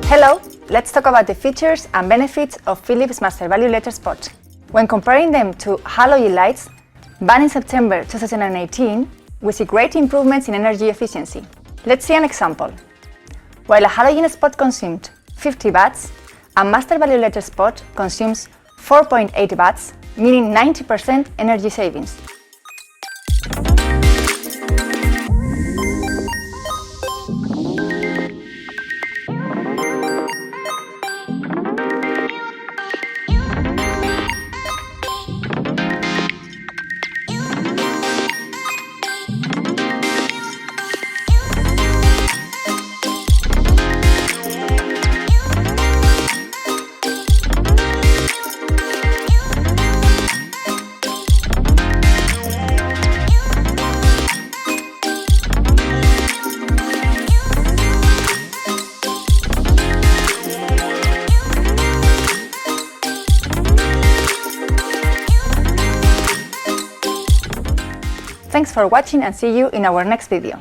Hello, let's talk about the features and benefits of Philips MASTER Value LEDspots. When comparing them to halogen lights, banned in September 2018, we see great improvements in energy efficiency. Let's see an example. While a halogen spot consumed 50 watts, a MASTER Value LEDspot consumes 4.8 watts, meaning 90% energy savings. Thanks for watching and see you in our next video.